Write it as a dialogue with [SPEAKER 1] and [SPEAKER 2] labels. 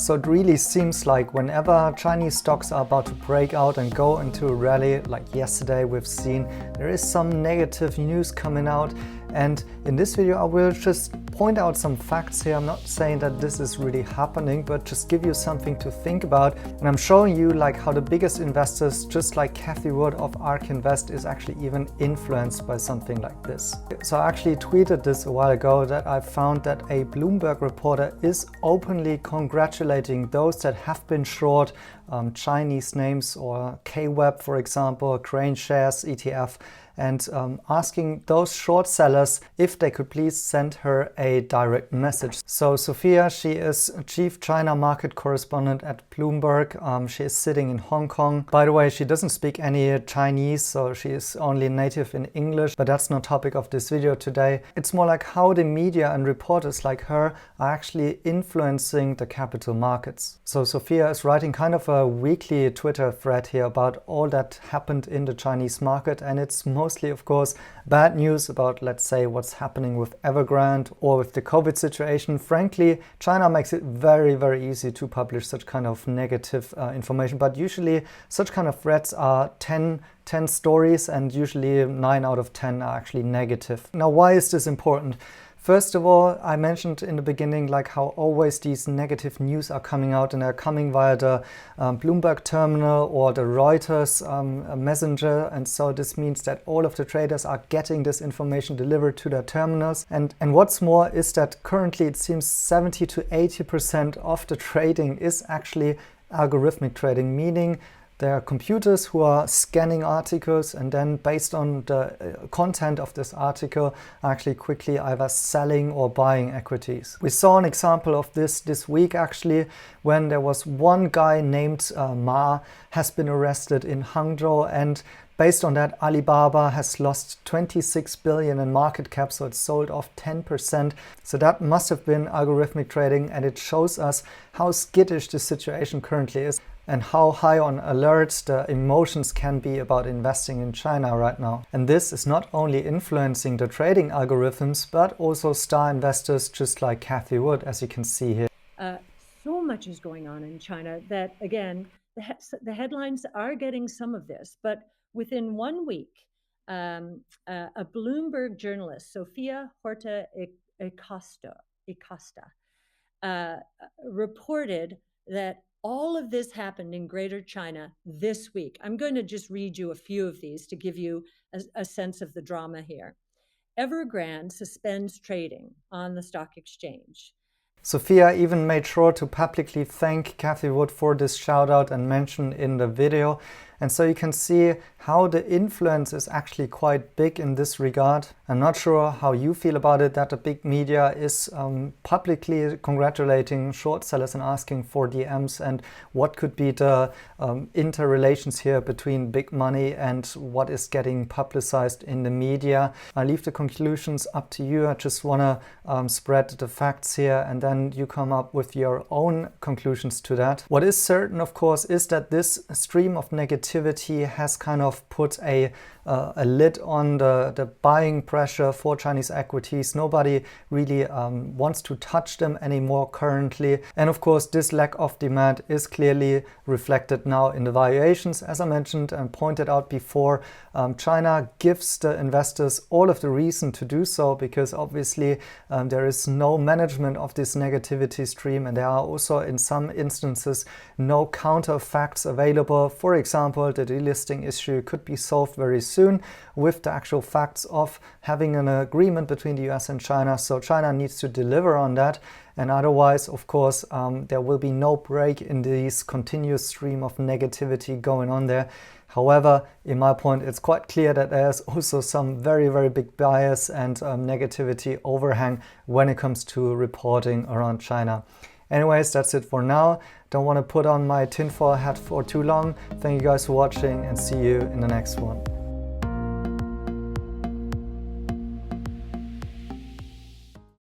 [SPEAKER 1] So it really seems like whenever Chinese stocks are about to break out and go into a rally, like yesterday we've seen, there is some negative news coming out. And in this video I will just point out some facts here. I'm not saying that this is really happening, but just give you something to think about. And I'm showing you like how the biggest investors, just like Cathie Wood of ARK Invest, is actually even influenced by something like this. So I actually tweeted this a while ago that I found that a Bloomberg reporter is openly congratulating those that have been short Chinese names or KWEB, for example, Crane Shares ETF, and asking those short sellers if they could please send her a direct message. So Sophia, she is Chief China Market Correspondent at Bloomberg. She is sitting in Hong Kong. By the way, she doesn't speak any Chinese, so she is only native in English, but that's not topic of this video today. It's more like how the media and reporters like her are actually influencing the capital markets. So Sophia is writing kind of a weekly Twitter thread here about all that happened in the Chinese market, and it's mostly, of course, bad news about, let's say, what's happening with Evergrande or with the COVID situation. Frankly, China makes it very, very easy to publish such kind of negative information, but usually such kind of threads are 10 stories, and usually 9 out of 10 are actually negative. Now, why is this important? First of all, I mentioned in the beginning like how always these negative news are coming out, and they're coming via the Bloomberg terminal or the Reuters messenger, and so this means that all of the traders are getting this information delivered to their terminals. And what's more is that currently it seems 70 to 80% of the trading is actually algorithmic trading, meaning there are computers who are scanning articles and then based on the content of this article are actually quickly either selling or buying equities. We saw an example of this week actually, when there was one guy named Ma has been arrested in Hangzhou, and based on that, Alibaba has lost 26 billion in market cap, so it's sold off 10%. So that must have been algorithmic trading, and it shows us how skittish the situation currently is and how high on alert the emotions can be about investing in China right now. And this is not only influencing the trading algorithms, but also star investors just like Cathie Wood, as you can see here.
[SPEAKER 2] So much is going on in China that, again, the headlines are getting some of this, but within 1 week, a Bloomberg journalist, Sofia Horta Acosta, reported that all of this happened in Greater China this week. I'm going to just read you a few of these to give you a sense of the drama here. Evergrande suspends trading on the stock exchange.
[SPEAKER 1] Sophia even made sure to publicly thank Cathie Wood for this shout out and mention in the video. And so you can see how the influence is actually quite big in this regard. I'm not sure how you feel about it, that the big media is publicly congratulating short sellers and asking for DMs, and what could be the interrelations here between big money and what is getting publicized in the media. I leave the conclusions up to you. I just want to spread the facts here, and then you come up with your own conclusions to that. What is certain, of course, is that this stream of negativity has kind of put a lid on the buying pressure for Chinese equities. Nobody really wants to touch them anymore currently. And of course, this lack of demand is clearly reflected now in the valuations. As I mentioned and pointed out before, China gives the investors all of the reason to do so, because obviously there is no management of this negativity stream, and there are also in some instances no counter facts available. For example, the delisting issue could be solved very soon with the actual facts of having an agreement between the US and China. So China needs to deliver on that. And otherwise, of course, there will be no break in this continuous stream of negativity going on there. However, in my point, it's quite clear that there's also some very, very big bias and negativity overhang when it comes to reporting around China. Anyways, that's it for now. Don't want to put on my tinfoil hat for too long. Thank you guys for watching, and see you in the next one.